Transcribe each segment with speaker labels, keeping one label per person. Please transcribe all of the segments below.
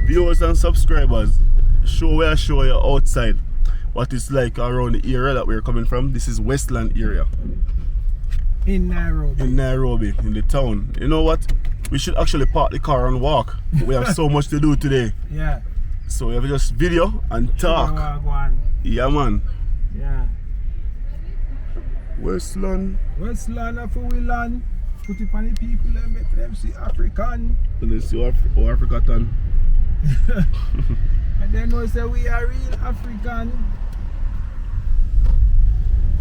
Speaker 1: viewers and subscribers, I show you outside what it's like around the area that we're coming from. This is Westland area.
Speaker 2: In Nairobi.
Speaker 1: In Nairobi, in the town. You know what? We should actually park the car and walk. We have so much to do today.
Speaker 2: Yeah.
Speaker 1: So we have just video and talk. Yeah, man.
Speaker 2: Yeah.
Speaker 1: Westland.
Speaker 2: Westland of we land. Put it on the people and make them see African.
Speaker 1: And then see how Africa done.
Speaker 2: And then we say we are real African.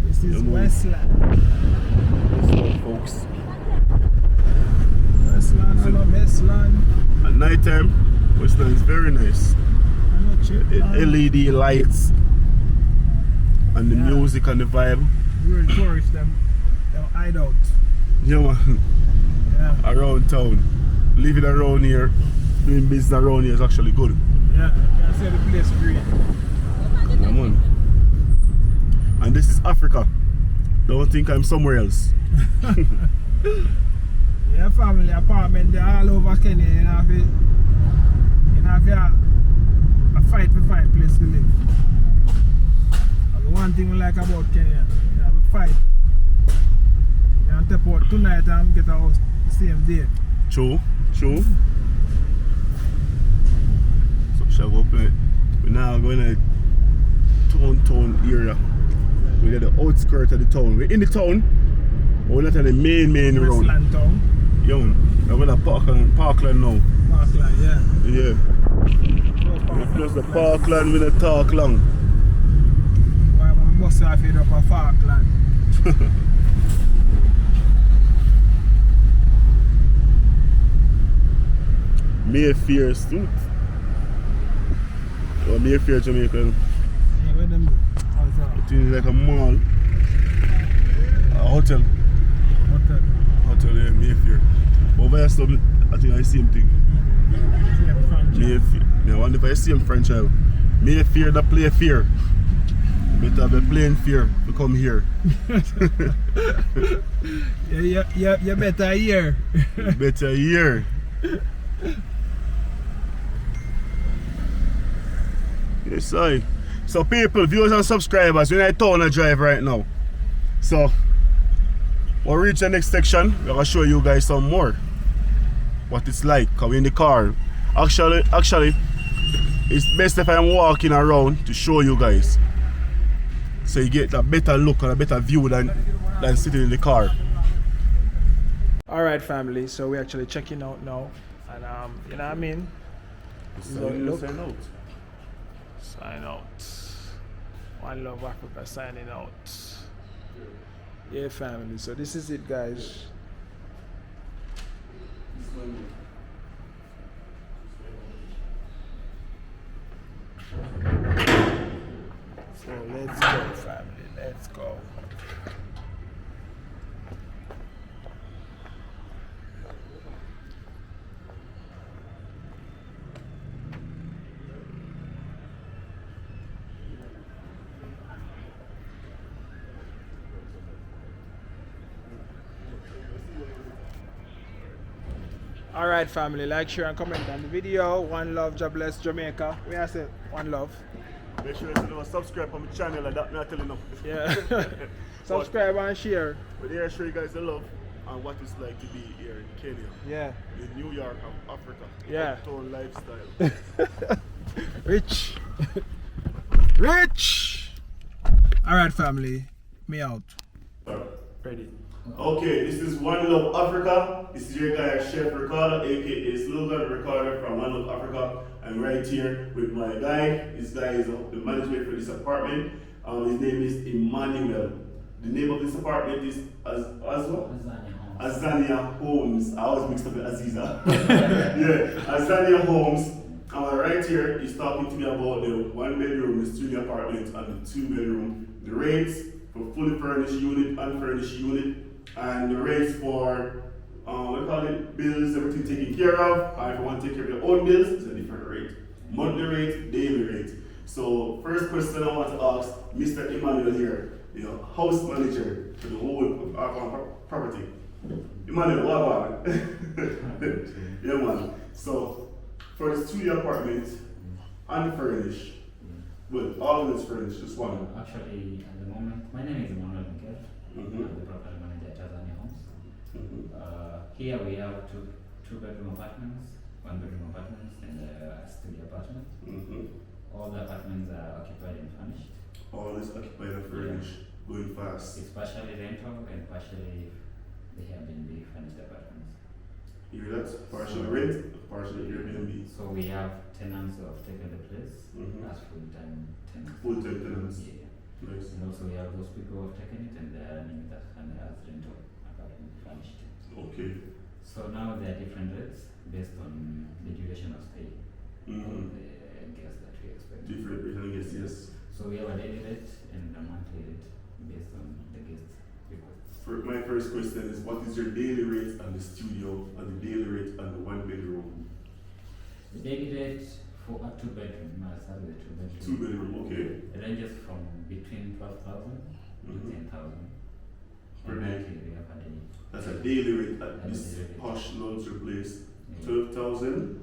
Speaker 2: This is Westland.
Speaker 1: Westland, folks.
Speaker 2: Westland, I love Westland.
Speaker 1: At night time, Westland is very nice. LED lights and the music and the vibe.
Speaker 2: Real tourists, them hide out.
Speaker 1: Yeah, man.
Speaker 2: Yeah.
Speaker 1: Around town. Living around here, doing business around here is actually good.
Speaker 2: Yeah, you can see the place green.
Speaker 1: Yeah, man. And this is Africa. Don't think I'm somewhere else.
Speaker 2: Yeah, family apartment, they're all over Kenya. You have a fight to find place to live. And the one thing we like about Kenya, you have a fight. You can tap out tonight and get a house the same day.
Speaker 1: True. So shall we go? We're now going to town area. We're at the outskirts of the town. We're in the town, but we're not in the main road.
Speaker 2: Westland town.
Speaker 1: Yeah, man. We're at Parkland now.
Speaker 2: Parkland, yeah.
Speaker 1: Yeah. We're close to Parkland, we don't talk long.
Speaker 2: Why am I bus off here up a Parkland?
Speaker 1: Mayfair Street. Or Mayfair, Jamaica.
Speaker 2: Yeah, where them do? How's that?
Speaker 1: It is like a mall. A hotel. Hotel, yeah, Mayfair. Over here, so I think I see him thing. Mayfair. Yeah, I wonder if I see him franchise. Mayfair, the play fear. Better have a plane fear to come here.
Speaker 2: You better hear.
Speaker 1: Better hear. Yes, I. So people, viewers and subscribers, we're in a town I drive right now. So we'll reach the next section. We're gonna show you guys some more. What it's like, cause we're in the car. Actually, it's best if I'm walking around to show you guys. So you get a better look and a better view than sitting in the car.
Speaker 2: Alright family, so we're actually checking out now. And you know what I mean?
Speaker 1: Sign out.
Speaker 2: Sign out. One Love Africa signing out. Yeah family, so this is it guys. So let's go family, let's go. Alright family, like, share and comment on the video. One love, God bless Jamaica. We are saying one love.
Speaker 1: Make sure you subscribe on my channel and that me tell you now.
Speaker 2: Yeah. Subscribe and share.
Speaker 1: But here I show you guys the love and what it's like to be here in Kenya.
Speaker 2: Yeah.
Speaker 1: In New York of Africa.
Speaker 2: Yeah.
Speaker 1: Town lifestyle.
Speaker 2: Rich. Rich. Alright family, me out. Ready.
Speaker 1: Okay, this is One Love Africa. This is your guy, Chef Ricardo, aka Slogan Ricardo from One Love Africa. I'm right here with my guy. This guy is the management for this apartment. His name is Emmanuel. The name of this apartment is Azania Homes. I always mixed up with Aziza. Yeah, Azania Homes. Right here, he's talking to me about the 1 bedroom, the studio apartment, and the 2 bedroom. The rates for fully furnished unit, unfurnished unit, and the rates for what do you call it, bills, everything taken care of. Or if you want to take care of your own bills, it's a different rate. Monthly rate, daily rate. So first question I want to ask Mr. Emmanuel here, house manager for the whole property. Emmanuel, what about it? Yeah man. So For the studio apartment, unfurnished. Well, all of it's furnished, just one.
Speaker 3: Actually, at the moment, my name is Emmanuel Miguel.
Speaker 1: Mm-hmm.
Speaker 3: I'm the property manager at Tanzania Homes.
Speaker 1: Mm-hmm.
Speaker 3: Here we have two bedroom apartments, one bedroom apartments, and a studio apartment.
Speaker 1: Mm-hmm.
Speaker 3: All the apartments are occupied and furnished.
Speaker 1: All is occupied and furnished, going fast.
Speaker 3: It's partially rental and partially they have been the furnished apartments.
Speaker 1: You hear that? Partially rent, partially Airbnb.
Speaker 3: So we have tenants who have taken the place
Speaker 1: Mm-hmm.
Speaker 3: as full-time tenants.
Speaker 1: Full-time tenants.
Speaker 3: Yeah.
Speaker 1: Nice.
Speaker 3: And also we have those people who have taken it and they are running that and as rental apartment furnished.
Speaker 1: Okay.
Speaker 3: So now there are different rates based on the duration of stay
Speaker 1: Mm-hmm.
Speaker 3: of the guests that we expect.
Speaker 1: Different reason, yes.
Speaker 3: So we have a daily rate and a monthly rate based on the guest requests.
Speaker 1: My first question is, what is your daily rate on the studio and the daily rate on the one bedroom?
Speaker 3: The daily rate for a two bedroom, I started with two bedroom.
Speaker 1: Two bedroom, okay.
Speaker 3: It ranges from between 12,000 to
Speaker 1: Mm-hmm.
Speaker 3: 10,000.
Speaker 1: Per
Speaker 3: And
Speaker 1: day.
Speaker 3: monthly we have a daily.
Speaker 1: That's a daily rate at
Speaker 3: That's
Speaker 1: this
Speaker 3: a daily rate.
Speaker 1: posh luxury place.
Speaker 3: Yeah,
Speaker 1: 12,000.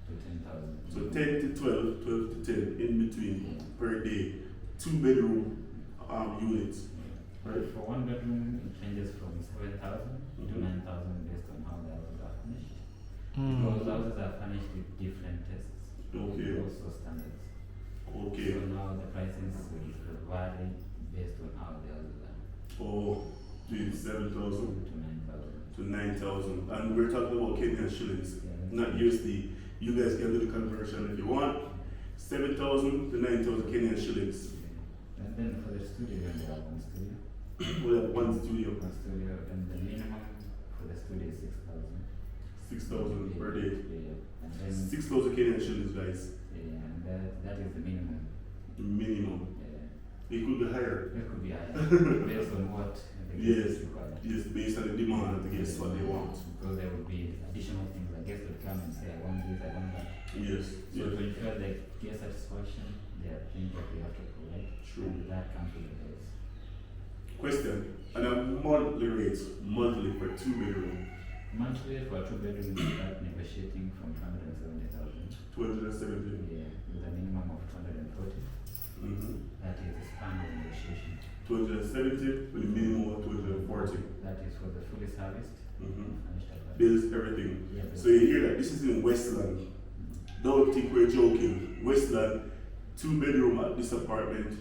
Speaker 3: to 10,000.
Speaker 1: So 10 to 12, 12 to 10 in between per day. Two bedroom units. Right.
Speaker 3: For one bedroom, it ranges from 7,000 to
Speaker 1: Mhm.
Speaker 3: 9,000 based on how the houses are furnished.
Speaker 2: Mm.
Speaker 3: Those houses are furnished with different tests,
Speaker 1: Okay.
Speaker 3: also standards.
Speaker 1: Okay.
Speaker 3: So now the prices will vary based on how the houses are.
Speaker 1: Oh, 7,000
Speaker 3: To 9,000.
Speaker 1: to 9,000. And we're talking about Kenyan shillings,
Speaker 3: Yeah,
Speaker 1: not USD. You guys can do the conversion if you want. 7,000 to 9,000 Kenyan shillings.
Speaker 3: yeah. And then for the studio, we have one studio.
Speaker 1: We have one studio,
Speaker 3: One studio, and the minimum for the studio is 6,000.
Speaker 1: 6,000 per day.
Speaker 3: Yeah, and then
Speaker 1: 6,000 Kenyan shillings, guys.
Speaker 3: yeah, and that is the minimum.
Speaker 1: Minimum.
Speaker 3: Yeah,
Speaker 1: It could be higher.
Speaker 3: it could be higher based on what the
Speaker 1: Yes.
Speaker 3: guest requires.
Speaker 1: Just based on the demand of the guests, what they want.
Speaker 3: Because there will be additional things like guests will come and say, I want this, I want that.
Speaker 1: Yes.
Speaker 3: So
Speaker 1: Yes.
Speaker 3: to ensure the guest satisfaction, there are things that we have to provide.
Speaker 1: True.
Speaker 3: And that comes with the price.
Speaker 1: Question. And a monthly rate, monthly for two bedroom,
Speaker 3: Monthly for a two bedroom, we start negotiating from 270,000.
Speaker 1: 270.
Speaker 3: Yeah, with a minimum of 240.
Speaker 1: Mm-hmm.
Speaker 3: That is the span of negotiation.
Speaker 1: 270 with a minimum of 240.
Speaker 3: That is for the fully serviced,
Speaker 1: Mm-hmm.
Speaker 3: finished apartment.
Speaker 1: Bills, everything.
Speaker 3: Yeah,
Speaker 1: So you hear that this is in Westland. Don't think we're joking. Westland, two bedroom at this apartment.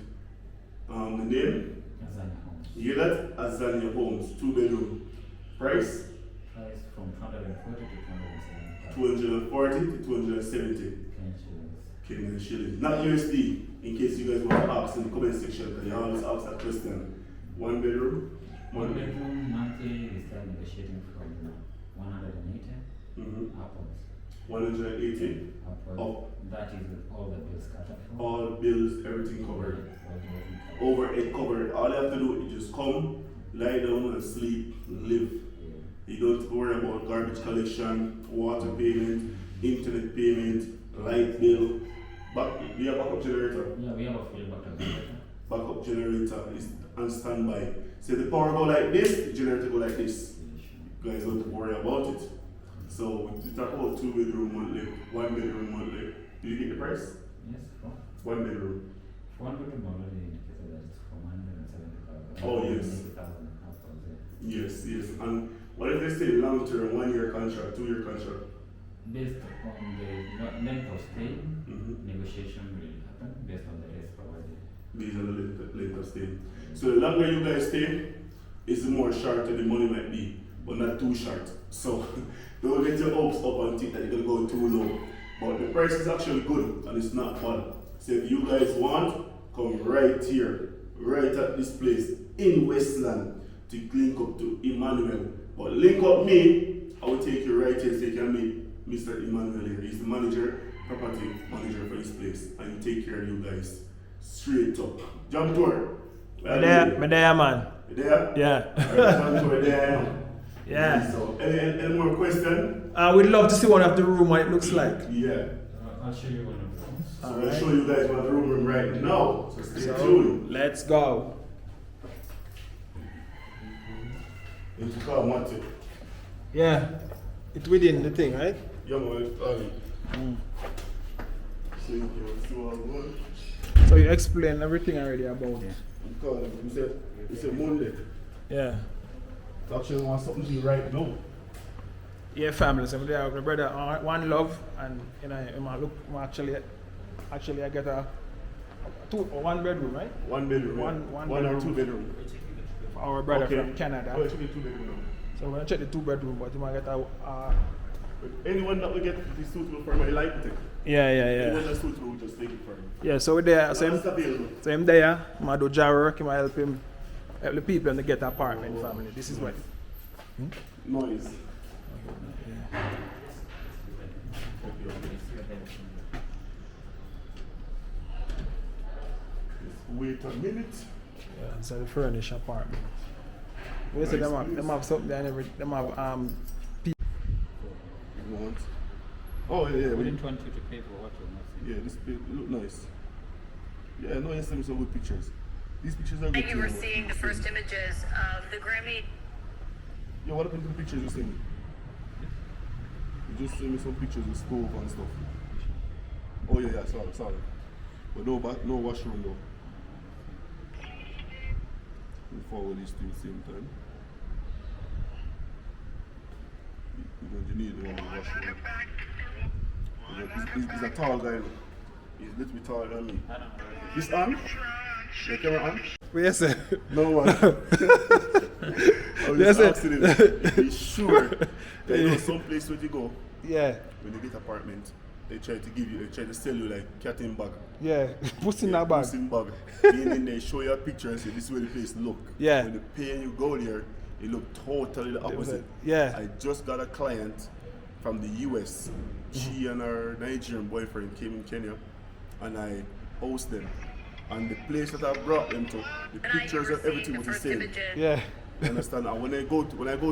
Speaker 1: The name?
Speaker 3: Tanzania Homes.
Speaker 1: You hear that? Azania Homes, two bedroom. Price?
Speaker 3: Price from 240 to 270,000.
Speaker 1: 240 to 270
Speaker 3: Kenyan shillings.
Speaker 1: Kenyan shillings. Not USD, in case you guys want to ask in the comment section, because you always ask that question. One bedroom?
Speaker 3: One bedroom monthly, we start negotiating from 180
Speaker 1: Mm-hmm.
Speaker 3: upwards.
Speaker 1: 180.
Speaker 3: Upwards.
Speaker 1: Up.
Speaker 3: That is with all the bills cut off.
Speaker 1: All bills, everything covered.
Speaker 3: Everything covered.
Speaker 1: Overhead covered. All you have to do is just come, lie down and sleep, live.
Speaker 3: Yeah.
Speaker 1: You don't have to worry about garbage collection, water payment, internet payment, light bill. We have backup generator.
Speaker 3: Yeah, we have a full backup generator.
Speaker 1: Backup generator is on standby. So if the power go like this, the generator go like this. You guys don't have to worry about it. So we talk about two bedroom monthly, one bedroom monthly. Did you get the price?
Speaker 3: Yes, for
Speaker 1: One bedroom.
Speaker 3: one bedroom already indicated that it's from 170,000.
Speaker 1: Oh, yes.
Speaker 3: 180,000 upwards, yeah.
Speaker 1: Yes. And what if they say long term, 1 year contract, 2 year contract?
Speaker 3: Based on the length of stay,
Speaker 1: Mm-hmm.
Speaker 3: negotiation will happen based on the rates provided.
Speaker 1: These are the length of stay. So the longer you guys stay, is the more shorter the money might be, but not too short. So don't get your hopes up and think that you're gonna go too low. But the price is actually good and it's not bad. So if you guys want, come right here, right at this place in Westland to link up to Emmanuel. But link up me, I will take you right here so you can meet Mr. Emmanuel here. He's the manager, property manager for this place, and he take care of you guys straight up. Jump door.
Speaker 2: Me there, man.
Speaker 1: You there?
Speaker 2: Yeah.
Speaker 1: Alright, jump door there. I am.
Speaker 2: Yeah.
Speaker 1: So, any more question?
Speaker 2: We'd love to see one of the room, what it looks like.
Speaker 1: Yeah.
Speaker 3: I'll show you one of those.
Speaker 1: So
Speaker 2: All
Speaker 1: I'll
Speaker 2: right.
Speaker 1: show you guys what the room right now. So stay
Speaker 2: So,
Speaker 1: tuned.
Speaker 2: let's go.
Speaker 1: If you can't want it.
Speaker 2: Yeah. It's within the thing, right?
Speaker 1: Yeah, man. So you can see all good.
Speaker 2: So you explained everything already about it.
Speaker 1: Because it's a Monday.
Speaker 2: Yeah.
Speaker 1: I actually want something to do right now.
Speaker 2: Yeah, family. So there have my brother one love, and you know, actually I get a one bedroom, right?
Speaker 1: One bedroom.
Speaker 2: One
Speaker 1: or
Speaker 2: bedroom.
Speaker 1: 2 bedroom.
Speaker 2: For our brother
Speaker 1: Okay.
Speaker 2: from Canada.
Speaker 1: Oh, it's only 2 bedroom.
Speaker 2: So we're gonna check the 2 bedroom, but you might get a
Speaker 1: But anyone that will get is suitable for my like it.
Speaker 2: yeah.
Speaker 1: Anyone that's suitable, we just take it for him.
Speaker 2: Yeah, so we're there.
Speaker 1: So it's available.
Speaker 2: So him there, I do jar work, I help the people to get apartment family. This is what.
Speaker 1: Noise. Wait a minute.
Speaker 2: Yeah, it's a furnished apartment. We say them have something there and them have
Speaker 1: You want? Oh yeah,
Speaker 3: We didn't want you to pay for what you're not seeing.
Speaker 1: yeah. This look nice. Yeah, no, you sent me some good pictures. These pictures are good.
Speaker 4: And you
Speaker 1: too.
Speaker 4: were seeing the first images of the Grammy.
Speaker 1: Yeah, what happened to the pictures you sent me? You just sent me some pictures of stove and stuff. Oh yeah, sorry. But no washroom though. We'll forward these two at the same time. You need the one with washroom. He's a tall guy. He's a little bit taller than me. This on? The camera on?
Speaker 2: yes, sir.
Speaker 1: No man. I was
Speaker 2: Yes,
Speaker 1: just
Speaker 2: sir.
Speaker 1: asking him. Be sure. That you know some place where you go
Speaker 2: Yeah,
Speaker 1: when you get apartment, they try to sell you like cat in bag.
Speaker 2: yeah. Puss in that bag.
Speaker 1: Puss in bag. Being in there, show you a picture and say this is where the place look.
Speaker 2: Yeah.
Speaker 1: When you pay and you go there, it look totally the opposite.
Speaker 2: Yeah.
Speaker 1: I just got a client from the US. She and her Nigerian boyfriend came in Kenya and I host them. And the place that I brought them to, the
Speaker 4: And you
Speaker 1: pictures
Speaker 4: were
Speaker 1: and
Speaker 4: seeing
Speaker 1: everything
Speaker 4: the
Speaker 1: was the
Speaker 4: first
Speaker 1: same.
Speaker 4: images.
Speaker 2: Yeah.
Speaker 1: You understand? And when I go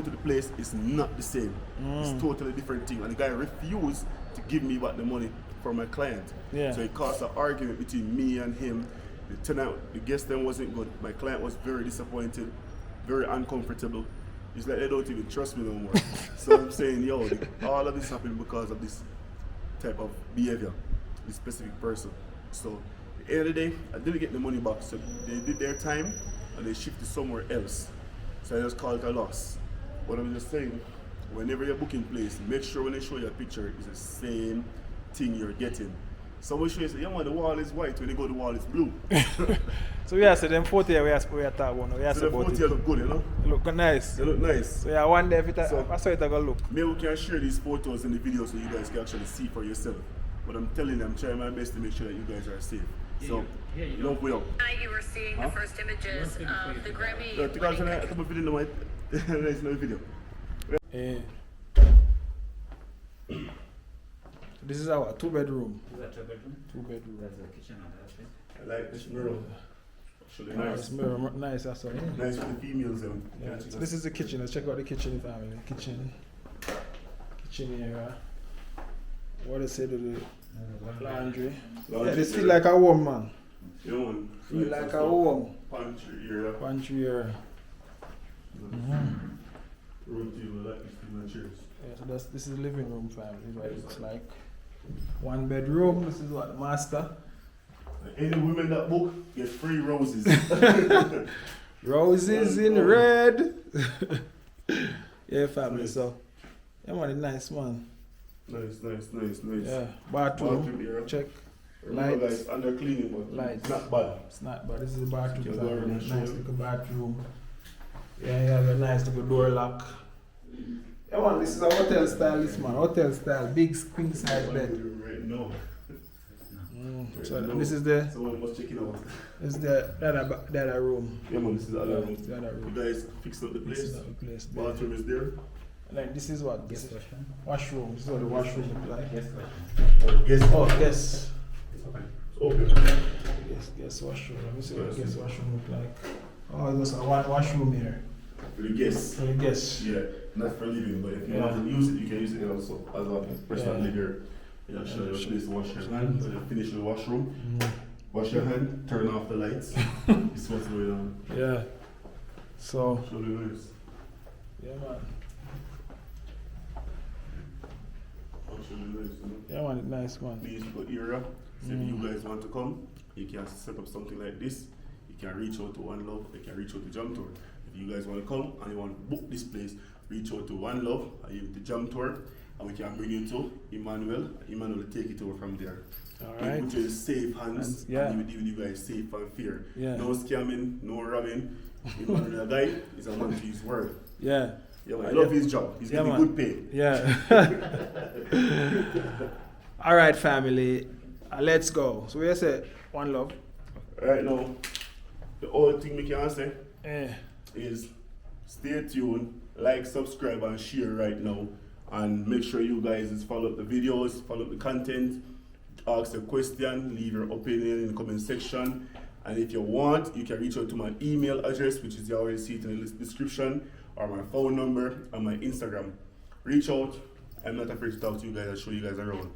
Speaker 1: to the place, it's not the same. It's totally different thing. And the guy refused to give me back the money for my client.
Speaker 2: Yeah.
Speaker 1: So it caused an argument between me and him. The guest then wasn't good. My client was very disappointed, very uncomfortable. It's like they don't even trust me no more. So I'm saying, yo, all of this happened because of this type of behavior, this specific person. So at the end of the day, I didn't get the money back. So they did their time and they shifted somewhere else. So I just call it a loss. But I'm just saying, whenever you're booking place, make sure when they show you a picture, it's the same thing you're getting. Someone show you, say, yeah man, the wall is white, when they go, the wall is blue.
Speaker 2: So yeah, so them 40 we are talking about. We are
Speaker 1: So the
Speaker 2: about
Speaker 1: photo
Speaker 2: it.
Speaker 1: look good, you know?
Speaker 2: Look nice.
Speaker 1: They look nice.
Speaker 2: So yeah, one day if it
Speaker 1: So-
Speaker 2: I saw it I go look.
Speaker 1: Maybe we can share these photos in the video so you guys can actually see for yourself. But I'm telling you, I'm trying my best to make sure that you guys are safe. So,
Speaker 3: you
Speaker 1: love we up.
Speaker 4: Tonight you were seeing
Speaker 1: Huh?
Speaker 4: the first images of the Grammy.
Speaker 1: Yeah, take out a couple video in my nice little video.
Speaker 2: Eh. This is our 2 bedroom.
Speaker 3: Is that your bedroom?
Speaker 2: 2 bedroom.
Speaker 3: That's the kitchen on that side.
Speaker 1: I like this mirror. Actually
Speaker 2: Nice
Speaker 1: nice.
Speaker 2: mirror, nice that's all. Yeah.
Speaker 1: Nice for the females.
Speaker 2: Yeah, so this is the kitchen. Let's check out the kitchen family. Kitchen area. What they say to the laundry. Yeah, this feel like a home man.
Speaker 1: You know,
Speaker 2: Feel like a home.
Speaker 1: pantry area.
Speaker 2: Pantry area.
Speaker 1: Room table like this and chairs.
Speaker 2: Yeah, so this is the living room family, what it looks like. 1 bedroom, this is what, master.
Speaker 1: Any women that book get free roses.
Speaker 2: Roses in red. Yeah, family, so. Yeah, man, it's nice, man.
Speaker 1: Nice.
Speaker 2: Yeah, bathroom,
Speaker 1: area.
Speaker 2: check.
Speaker 1: Remember,
Speaker 2: Lights.
Speaker 1: guys, under cleaning, but
Speaker 2: Lights.
Speaker 1: it's not bad.
Speaker 2: It's not, but this is the bathroom.
Speaker 1: Check
Speaker 2: family.
Speaker 1: door and
Speaker 2: Nice
Speaker 1: show.
Speaker 2: little bathroom. Yeah, you have a nice little door lock. Yeah, man, this is a hotel style, this man. Hotel style, big queen size bed.
Speaker 1: Right now.
Speaker 2: So this is the
Speaker 1: Someone was checking out.
Speaker 2: the other room.
Speaker 1: Yeah, man, this is the other room.
Speaker 2: The other room.
Speaker 1: You guys fixed up the
Speaker 2: This
Speaker 1: place.
Speaker 2: is the place. There.
Speaker 1: Bathroom is there.
Speaker 2: Like this is what this
Speaker 3: Guest
Speaker 2: is
Speaker 3: washroom.
Speaker 2: washroom. This is what the washroom look like.
Speaker 3: Guest washroom.
Speaker 1: Guest.
Speaker 2: Oh, yes.
Speaker 1: It's open.
Speaker 2: Yes, washroom. Let me see what the guest washroom look like. Oh, there's a washroom here.
Speaker 1: For the guests.
Speaker 2: For the guests.
Speaker 1: Yeah, not for living, but if you
Speaker 2: Yeah.
Speaker 1: want to use it, you can use it also as a person that
Speaker 2: Yeah.
Speaker 1: live here. You actually have a place to wash your hands. When you finish the washroom, wash your hand, turn off the lights. It's what's going on.
Speaker 2: Yeah. So
Speaker 1: Show the nice.
Speaker 2: yeah, man.
Speaker 1: I'll Actually nice, you know.
Speaker 2: Yeah, man, nice one.
Speaker 1: Beautiful area. So if you guys want to come, you can set up something like this. You can reach out to One Love, you can reach out to Jam Tour. If you guys want to come and you want to book this place, reach out to One Love and you the Jam Tour, and we can bring you to Emmanuel. Emmanuel will take it over from there.
Speaker 2: Alright.
Speaker 1: Put you in safe hands,
Speaker 2: Yeah.
Speaker 1: and you guys safe and fair.
Speaker 2: Yeah.
Speaker 1: No scamming, no robbing. Emmanuel, the guy, is a man to his word.
Speaker 2: Yeah.
Speaker 1: Yeah, I love his job. He's
Speaker 2: Yeah,
Speaker 1: getting
Speaker 2: man.
Speaker 1: good pay.
Speaker 2: Yeah. Alright, family. Let's go. So we say One Love.
Speaker 1: Right now, the only thing we can say
Speaker 2: Eh.
Speaker 1: is stay tuned, like, subscribe, and share right now. And make sure you guys is follow up the videos, follow up the content, ask a question, leave your opinion in the comment section. And if you want, you can reach out to my email address, which is you already see it in the description, or my phone number, and my Instagram. Reach out. I'm not afraid to talk to you guys and show you guys around.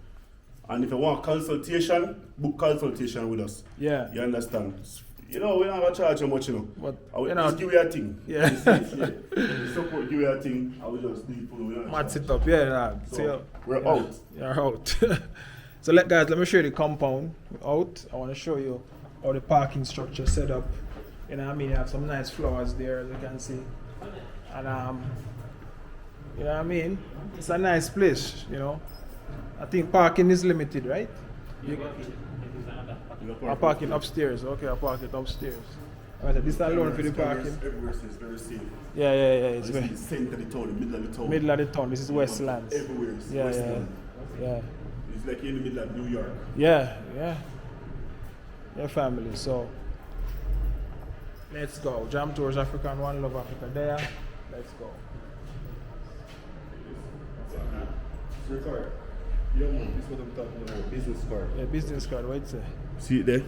Speaker 1: And if you want consultation, book consultation with us.
Speaker 2: Yeah.
Speaker 1: You understand? You know, we don't have to charge you much, you know.
Speaker 2: But,
Speaker 1: I will
Speaker 2: you know,
Speaker 1: just give you a thing.
Speaker 2: Yeah.
Speaker 1: Support, give you a thing. I will just do it for you.
Speaker 2: Mad sit up, yeah, nah.
Speaker 1: So, we're
Speaker 2: yeah,
Speaker 1: out.
Speaker 2: You're out. So guys, let me show you the compound. We're out. I want to show you how the parking structure set up. You know what I mean? You have some nice flowers there, as you can see. And you know what I mean? It's a nice place, you know. I think parking is limited, right? I'm parking upstairs. Okay, I'm parking upstairs. Alright, this is alone for the parking.
Speaker 1: Everywhere is very safe.
Speaker 2: Yeah. It's
Speaker 1: This is the center of the town, the middle of the town.
Speaker 2: middle of the town. This is Westlands.
Speaker 1: Everywhere is
Speaker 2: Yeah.
Speaker 1: Westland. It's like in the middle of New York.
Speaker 2: Yeah. Your family. So let's go. Jam Tours Africa and One Love Africa there. Let's go.
Speaker 1: Record. Yeah, man, this is what I'm talking about. Business card.
Speaker 2: Yeah, business card, what it say?
Speaker 1: See it there?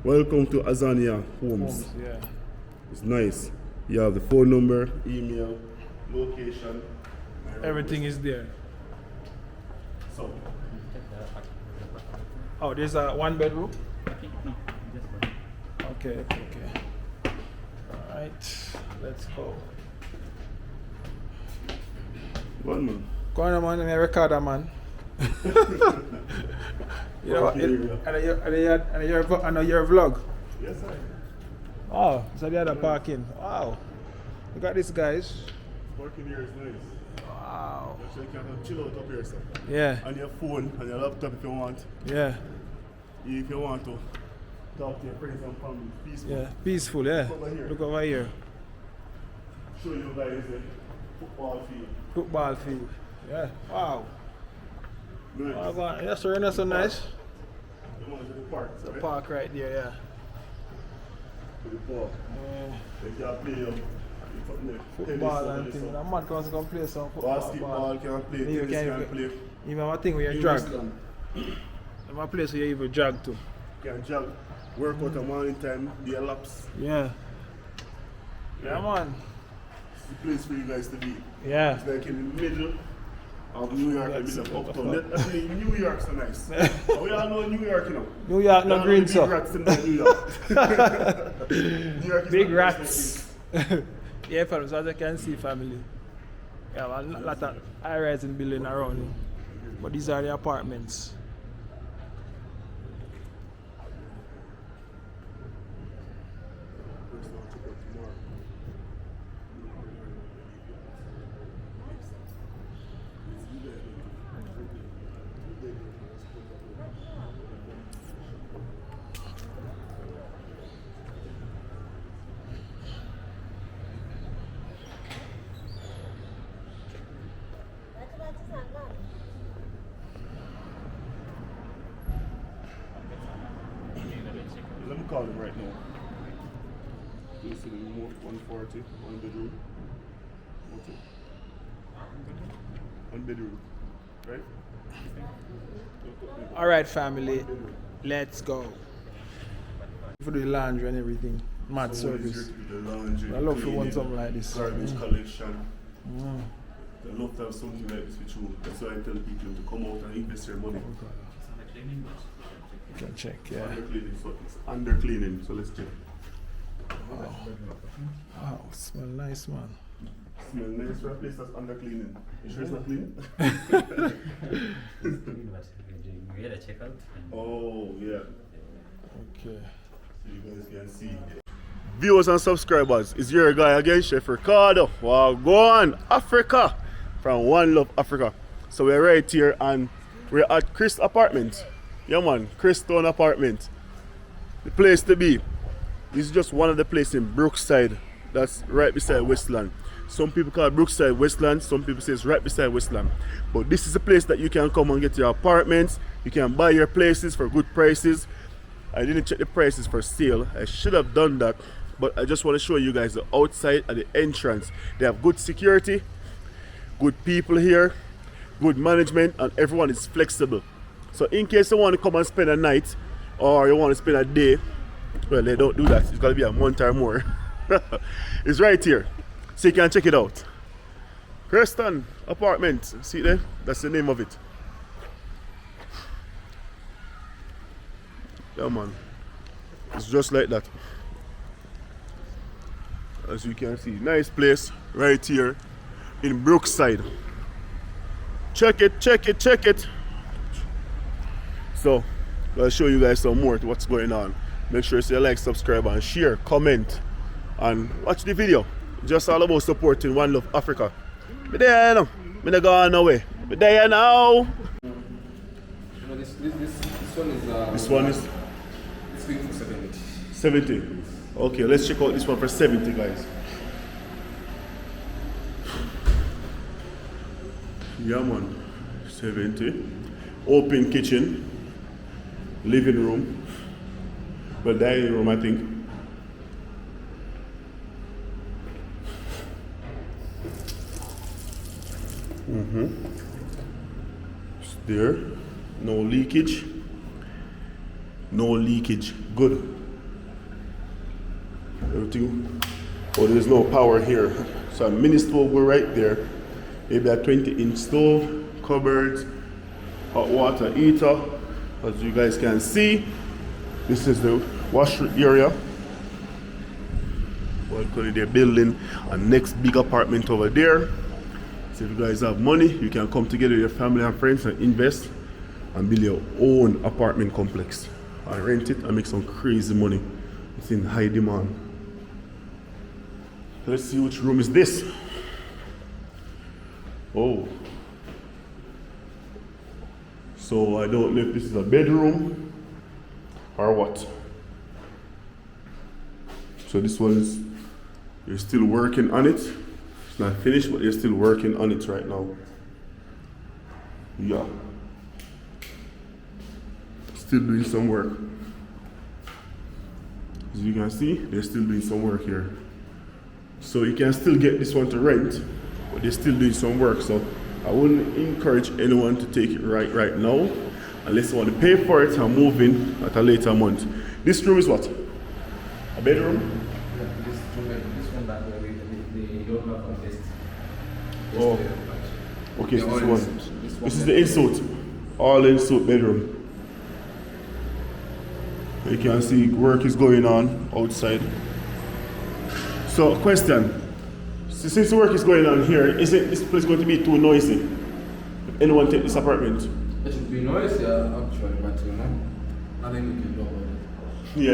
Speaker 1: Welcome to Azania Homes.
Speaker 2: Yeah.
Speaker 1: It's nice. You have the phone number, email, location.
Speaker 2: Everything is there.
Speaker 1: So,
Speaker 2: Oh, there's a 1 bedroom?
Speaker 3: No, just one.
Speaker 2: Okay. Alright. Let's go.
Speaker 1: one man.
Speaker 2: Go on, man, let me record that, man. You know what? I know your vlog.
Speaker 1: Yes, sir.
Speaker 2: Oh, so the other parking. Wow. Look at this, guys.
Speaker 1: Working here is nice.
Speaker 2: Wow.
Speaker 1: Actually, you can chill out up here, sir.
Speaker 2: Yeah.
Speaker 1: On your phone, on your laptop if you want.
Speaker 2: Yeah.
Speaker 1: If you want to talk to your friends and family, peaceful.
Speaker 2: Yeah. Peaceful, yeah.
Speaker 1: Look over here.
Speaker 2: Look over here.
Speaker 1: Show you guys the football field.
Speaker 2: Football field. Yeah. Wow.
Speaker 1: Nice.
Speaker 2: Oh, God. Yes, sir. That's so nice.
Speaker 1: You want to the park,
Speaker 2: The
Speaker 1: right?
Speaker 2: park right there, yeah.
Speaker 1: To the park. They can play
Speaker 2: Football and things. A man can come play some football.
Speaker 1: Basketball can play,
Speaker 2: You
Speaker 1: tennis
Speaker 2: can
Speaker 1: can play.
Speaker 2: Even one thing where you drag. There's a place where you even drag to.
Speaker 1: Can jog, work out a morning time, be a laps.
Speaker 2: Yeah. Yeah, man.
Speaker 1: It's the place for you guys to be.
Speaker 2: Yeah.
Speaker 1: It's like in the middle of New York, the middle of uptown. Actually, New York's so nice. We all know New York, you know.
Speaker 2: New York, no green,
Speaker 1: so. Big
Speaker 2: so.
Speaker 1: rats in New York. New York is
Speaker 2: Big
Speaker 1: not
Speaker 2: rats. Yeah, fellas, as you can see, family. Yeah, a lot of high-rising building around here. But these are the apartments.
Speaker 1: Let me call him right now. You see the 140, 1 bedroom. Okay. 1 bedroom. Right?
Speaker 2: Alright, family. Let's go. For the laundry and everything. Mad
Speaker 1: Someone is
Speaker 2: service.
Speaker 1: here to do the laundry,
Speaker 2: I love to
Speaker 1: cleaning,
Speaker 2: want something like this.
Speaker 1: Garbage collection.
Speaker 2: Mm.
Speaker 1: I love to have something like this with you. That's why I tell people to come out and invest their money.
Speaker 2: You can check, yeah.
Speaker 1: Under cleaning, so it's under cleaning, so let's check.
Speaker 2: Wow, smell nice, man.
Speaker 1: Smell nice for a place that's under cleaning. You sure it's not clean?
Speaker 3: It's clean, but we had a checkout.
Speaker 1: Oh, yeah.
Speaker 2: Okay.
Speaker 1: So you guys can see. Viewers and subscribers, it's your guy again, Chef Ricardo. Well, go on, Africa, from One Love Africa. So we're right here and we're at Chris apartment. Yeah man, Krestone apartment. The place to be. This is just one of the places in Brookside. That's right beside Westland. Some people call it Brookside Westland, some people say it's right beside Westland. But this is a place that you can come and get your apartments. You can buy your places for good prices. I didn't check the prices for sale. I should have done that. But I just want to show you guys the outside and the entrance. They have good security, good people here, good management, and everyone is flexible. So in case you want to come and spend a night or you want to spend a day, well, they don't do that. It's got to be a month or more. It's right here. So you can check it out. Krestone apartment. See there? That's the name of it. Yeah man. It's just like that. As you can see, nice place right here in Brookside. Check it, check it, check it. So I'll show you guys some more to what's going on. Make sure you like, subscribe, and share, comment, and watch the video. Just all about supporting One Love Africa. Me there now. Me not going away. Me there now.
Speaker 5: This one is.
Speaker 1: This one is
Speaker 5: It's going for 70.
Speaker 1: 70. Okay, let's check out this one for 70, guys. Yeah, man. 70. Open kitchen, living room, well, dining room, I think. It's there. No leakage. No leakage. Good. Everything. Oh, there's no power here. So a mini stove will right there. Maybe a 20-inch stove, cupboards, hot water heater. As you guys can see, this is the wash area. Well, they're building a next big apartment over there. So if you guys have money, you can come together with your family and friends and invest and build your own apartment complex. And rent it and make some crazy money. It's in high demand. Let's see which room is this. Oh. So I don't know if this is a bedroom or what. So this one is, you're still working on it. It's not finished, but you're still working on it right now. Yeah. Still doing some work. As you can see, they're still doing some work here. So you can still get this one to rent, but they're still doing some work. So I wouldn't encourage anyone to take it right now, unless you want to pay for it and move in at a later month. This room is what? A bedroom?
Speaker 5: Yeah, this one that way, they don't have a guest.
Speaker 1: Oh. Okay, so this one. This is the in-suite. All in-suite bedroom. You can see work is going on outside. So, question. Since the work is going on here, isn't this place going to be too noisy? If anyone take this apartment?
Speaker 5: It should be noisy actually, but you know, nothing we can do about it.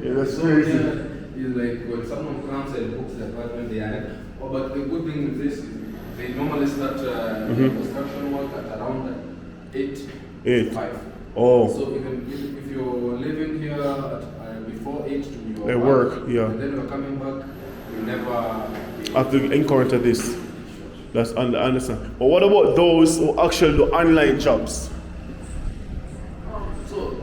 Speaker 1: Yeah, that's
Speaker 5: So
Speaker 1: crazy.
Speaker 5: it's like when someone comes and books the apartment, they are. Oh, but the good thing with this is they normally start construction work at around 8
Speaker 1: 8.
Speaker 5: 5.
Speaker 1: Oh.
Speaker 5: So even if you're living here at, before 8 to your
Speaker 1: They work, yeah.
Speaker 5: and then you're coming back, you never
Speaker 1: Have to encounter this. That's understand. But what about those who actually do online jobs?
Speaker 5: So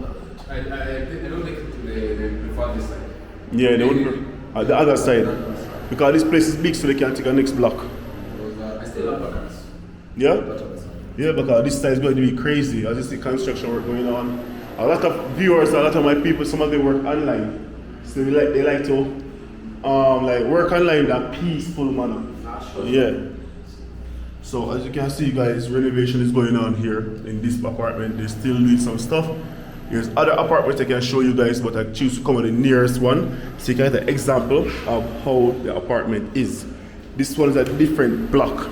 Speaker 5: I don't think they prefer this side.
Speaker 1: Yeah, they would at the other side. Because this place is big, so they can take a next block.
Speaker 5: Because I still have vacancies.
Speaker 1: Yeah? Yeah, because this side is going to be crazy. As you see construction work going on. A lot of viewers, a lot of my people, some of them work online. So they like to like work online in a peaceful manner. Yeah. So as you can see, guys, renovation is going on here in this apartment. They're still doing some stuff. There's other apartments I can show you guys, but I choose to come with the nearest one so you can get an example of how the apartment is. This one is a different block.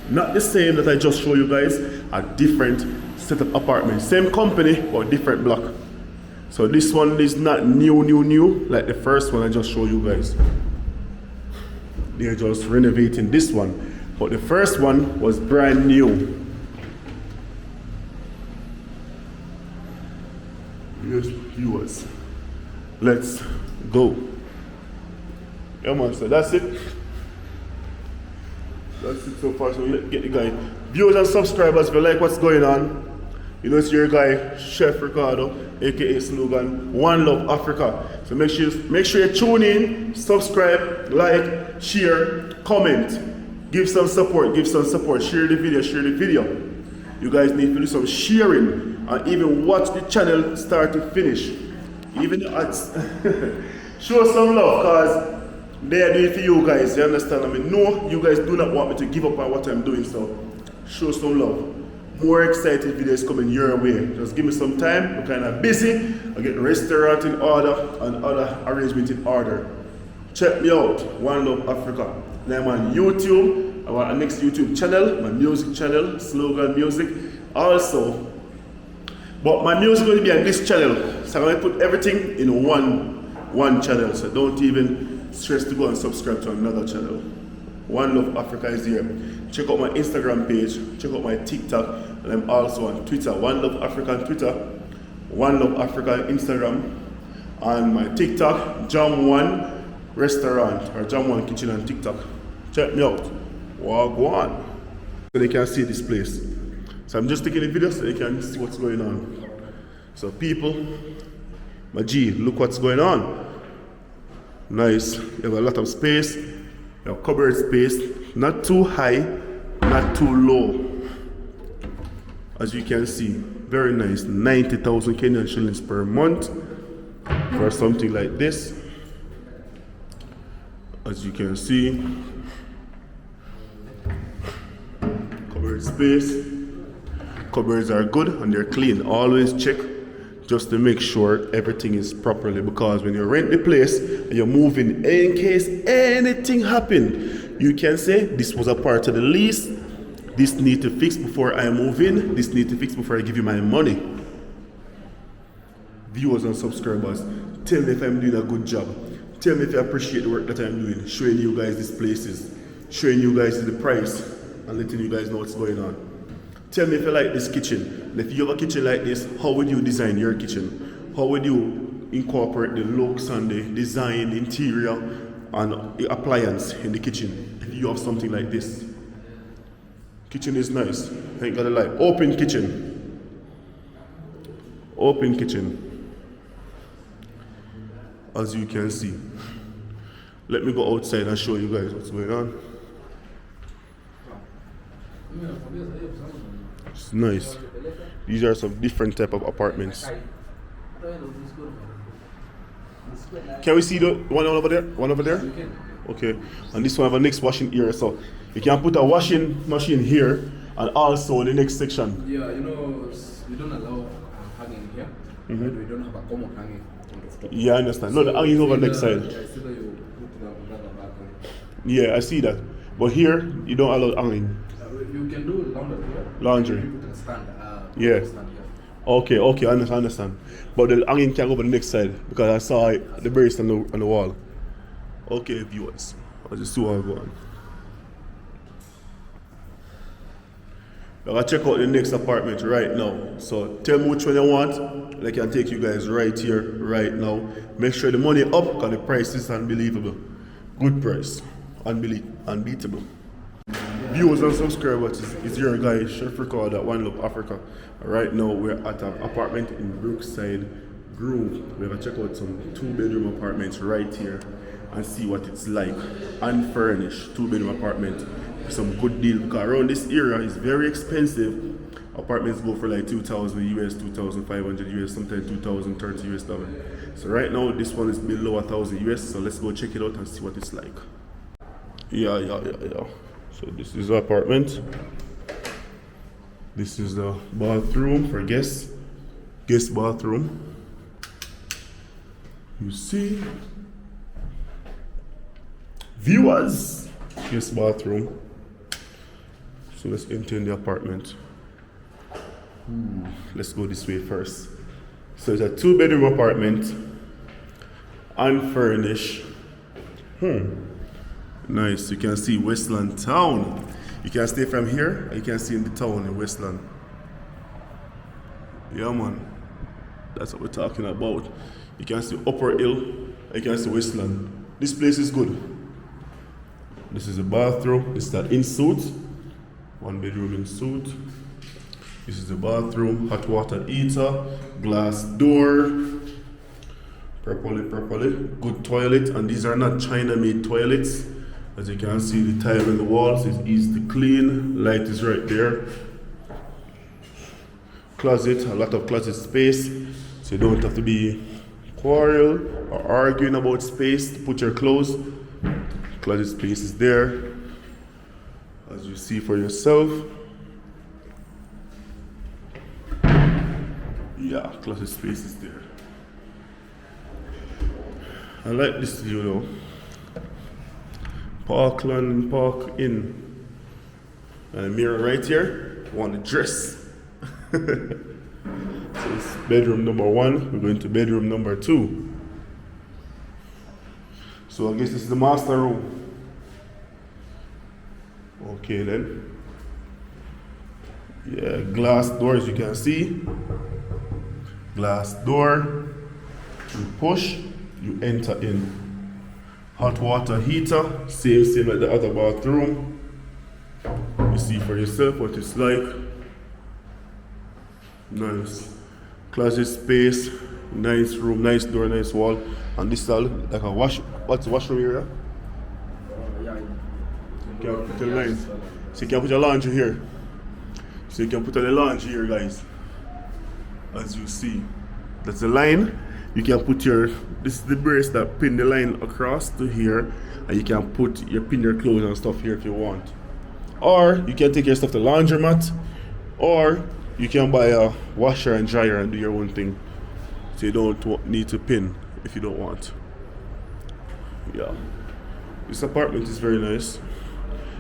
Speaker 1: Not the same that I just showed you guys, a different set of apartments. Same company, but different block. So this one is not new like the first one I just showed you guys. They're just renovating this one. But the first one was brand new. Yes, viewers. Let's go. Yeah man, so that's it. That's it so far. So let's get the guy. Viewers and subscribers, if you like what's going on, you know it's your guy, Chef Ricardo, aka Slogan, One Love Africa. So make sure you tune in, subscribe, like, share, comment, give some support, share the video. You guys need to do some sharing and even watch the channel start to finish. Even the ads. Show some love, cause they are doing it for you guys, you understand? I mean, no, you guys do not want me to give up on what I'm doing, so show some love. More exciting videos coming your way. Just give me some time, we're kind of busy. I get the restaurant in order and other arrangement in order. Check me out, One Love Africa. Now I'm on YouTube, I want a next YouTube channel, my music channel, Slogan Music. Also, but my music is going to be on this channel, so I'm going to put everything in one channel, so don't even stress to go and subscribe to another channel. One Love Africa is here. Check out my Instagram page, check out my TikTok, and I'm also on Twitter. One Love Africa on Twitter, One Love Africa on Instagram, and my TikTok, Jam One Restaurant or Jam One Kitchen on TikTok. Check me out. Wagwan. So they can see this place. So I'm just taking a video so they can see what's going on. So people, my G, look what's going on. Nice. You have a lot of space. You have cupboard space. Not too high, not too low. As you can see, very nice. 90,000 Kenyan shillings per month for something like this. As you can see, cupboard space. Cupboards are good and they're clean. Always check just to make sure everything is properly, because when you rent the place and you're moving, in case anything happened, you can say this was a part of the lease, this need to fix before I move in, this need to fix before I give you my money. Viewers and subscribers, tell me if I'm doing a good job. Tell me if you appreciate the work that I'm doing, showing you guys these places, showing you guys the price and letting you guys know what's going on. Tell me if you like this kitchen. And if you have a kitchen like this, how would you design your kitchen? How would you incorporate the looks and the design, the interior, and the appliance in the kitchen if you have something like this? Kitchen is nice. I ain't gonna lie. Open kitchen. Open kitchen. As you can see. Let me go outside and show you guys what's going on. It's nice. These are some different type of apartments. Can we see the one over there? One over there? Okay. And this one have a next washing area, so you can put a washing machine here and also in the next section.
Speaker 5: Yeah, you know, we don't allow hanging here. We don't have a common hanging on the top.
Speaker 1: Yeah, I understand. No, the hanging over next side. Yeah, I see that. But here, you don't allow hanging.
Speaker 5: You can do laundry here.
Speaker 1: Laundry.
Speaker 5: You put a stand.
Speaker 1: Yeah.
Speaker 5: Stand here.
Speaker 1: Okay, I understand. But the hanging can go over the next side because I saw the brace on the wall. Okay, viewers, I'll just see what I'm going. I'm gonna check out the next apartment right now. So tell me which one you want, and I can take you guys right here, right now. Make sure the money up because the price is unbelievable. Good price, unbeatable. Viewers and subscribers, it's your guy Chef Ricardo at One Love Africa. Right now we're at an apartment in Brookside Grove. We're gonna check out some 2-bedroom apartments right here and see what it's like. Unfurnished 2-bedroom apartment. Some good deal because around this area is very expensive. Apartments go for like 2,000 US, 2,500 US, sometimes 2,030 US dollars. So right now this one is below 1,000 US. So let's go check it out and see what it's like. Yeah. So this is the apartment. This is the bathroom for guests. Guest bathroom. You see? Viewers, Yes, bathroom. So let's enter in the apartment. Let's go this way first. So it's a 2-bedroom apartment, unfurnished. Nice. You can see Westland town. You can stay from here, and you can see in the town in Westland. Yeah, man. That's what we're talking about. You can see Upper Hill, and you can see Westland. This place is good. This is a bathroom. This is an in-suite. 1-bedroom in-suite. This is the bathroom. Hot water heater. Glass door. Properly. Good toilet. And these are not China-made toilets. As you can see, the tile in the walls is easy to clean. Light is right there. Closet. A lot of closet space. So you don't have to be quarrel or arguing about space to put your clothes. Closet space is there, as you see for yourself. Yeah, closet space is there. I like this view though. Parkland, Park Inn. And a mirror right here. I want to dress. So it's bedroom number 1. We're going to bedroom number 2. So I guess this is the master room. Okay then. Yeah, glass door as you can see. Glass door. You push, you enter in. Hot water heater, same like the other bathroom. You see for yourself what it's like. Nice. Closet space, nice room, nice door, nice wall. And this is all like a what's the washroom area? You can put your line. So you can put your laundry here. So you can put the laundry here, guys. As you see. That's the line. You can put this is the brace that pin the line across to here, and you can pin your clothes and stuff here if you want. Or you can take your stuff to laundromat, or you can buy a washer and dryer and do your own thing. So you don't need to pin if you don't want. Yeah. This apartment is very nice.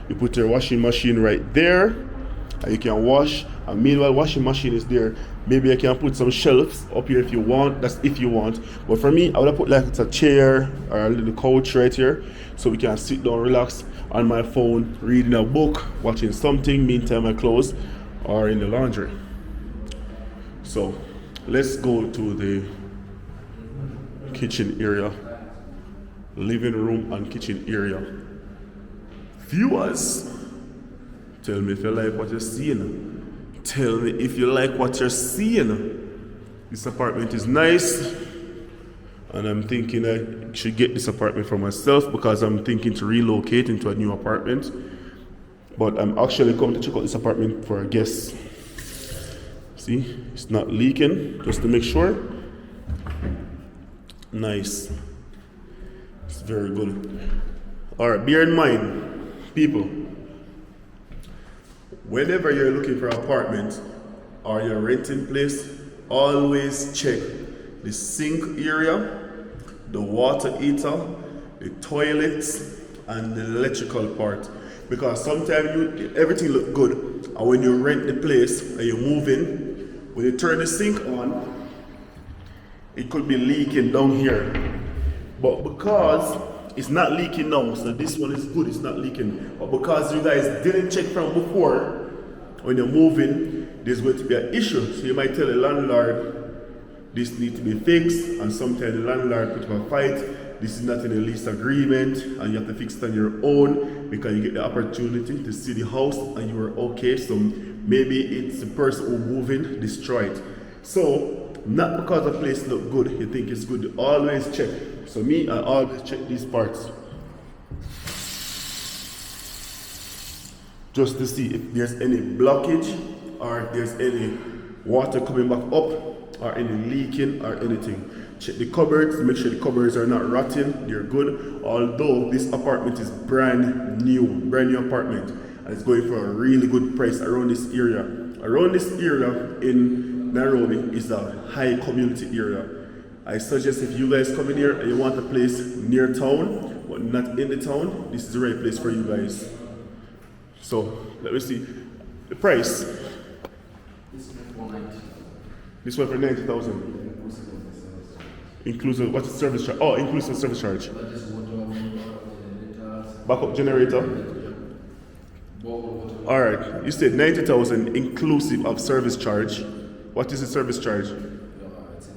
Speaker 1: You put your washing machine right there, and you can wash. And meanwhile, washing machine is there. Maybe I can put some shelves up here if you want. That's if you want. But for me, I would have put like a chair or a little couch right here, so we can sit down, relax on my phone, reading a book, watching something. Meantime, my clothes are in the laundry. So let's go to the kitchen area, living room and kitchen area. Viewers, tell me if you like what you're seeing. Tell me if you like what you're seeing. This apartment is nice, and I'm thinking I should get this apartment for myself because I'm thinking to relocate into a new apartment. But I'm actually coming to check out this apartment for a guest. See, it's not leaking, just to make sure. Nice. It's very good. Alright, bear in mind, people, whenever you're looking for an apartment or you're renting place, always check the sink area, the water heater, the toilets, and the electrical part. Because sometimes everything look good, and when you rent the place and you move in, when you turn the sink on, it could be leaking down here. But because it's not leaking now, so this one is good, it's not leaking. But because you guys didn't check from before, when you're moving, there's going to be an issue. So you might tell the landlord this needs to be fixed, and sometimes the landlord put up a fight. This is not in the lease agreement, and you have to fix it on your own because you get the opportunity to see the house and you are okay. So maybe it's the person who moving destroyed. So not because the place look good, you think it's good. You always check. So me, I always check these parts just to see if there's any blockage or if there's any water coming back up or any leaking or anything. Check the cupboards, make sure the cupboards are not rotten, they're good. Although this apartment is brand new apartment, and it's going for a really good price around this area. Around this area in Nairobi is a high community area. I suggest if you guys come in here and you want a place near town, but not in the town, this is the right place for you guys. So let me see the price.
Speaker 5: This one for 90.
Speaker 1: This one for 90,000. Inclusive what's the service charge? Oh, inclusive service charge.
Speaker 5: That is water, generators,
Speaker 1: Backup generator.
Speaker 5: borehole water.
Speaker 1: All right, you said 90,000 inclusive of service charge. What is the service charge?
Speaker 5: It's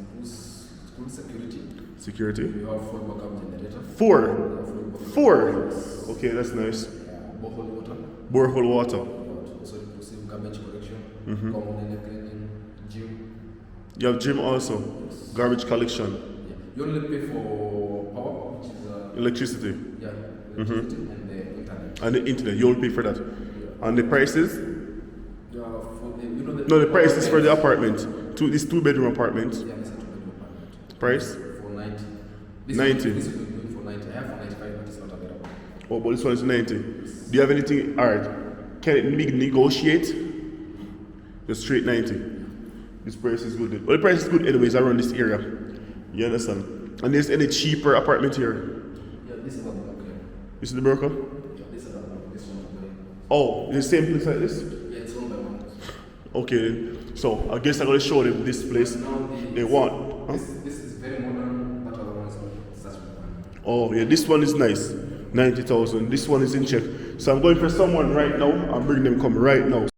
Speaker 5: good security.
Speaker 1: Security.
Speaker 5: We have 4 backup generator.
Speaker 1: 4.
Speaker 5: Yes.
Speaker 1: 4. Okay, that's nice.
Speaker 5: Borehole water.
Speaker 1: Borehole water.
Speaker 5: Also inclusive garbage collection. Common and cleaning, gym.
Speaker 1: You have gym also. Garbage collection.
Speaker 5: Yeah. You only pay for power, which is
Speaker 1: Electricity.
Speaker 5: yeah, electricity and the internet.
Speaker 1: And the internet. You only pay for that. And the prices?
Speaker 5: Yeah, for the, you know the
Speaker 1: No, the price is for the apartment. This 2-bedroom apartment.
Speaker 5: Yeah, it's a 2-bedroom apartment.
Speaker 1: Price?
Speaker 5: For 90.
Speaker 1: 90.
Speaker 5: This is going for 90. I have for 95, but it's not available.
Speaker 1: Oh, but this one is 90. Do you have anything? All right. Can it be negotiate? Just straight 90. This price is good. Well, the price is good anyways around this area. You understand? And there's any cheaper apartment here?
Speaker 5: Yeah, this is a block here.
Speaker 1: This is the broker?
Speaker 5: Yeah, this is a block. This one is going.
Speaker 1: Oh, the same place like this?
Speaker 5: Yeah, it's one by one.
Speaker 1: Okay, then. So I guess I'm gonna show them this place
Speaker 5: Now
Speaker 1: they want. Huh?
Speaker 5: This is very modern. That other one is not such a one.
Speaker 1: Oh yeah, this one is nice. 90,000. This one is in check. So I'm going for someone right now. I'm bringing them come right now.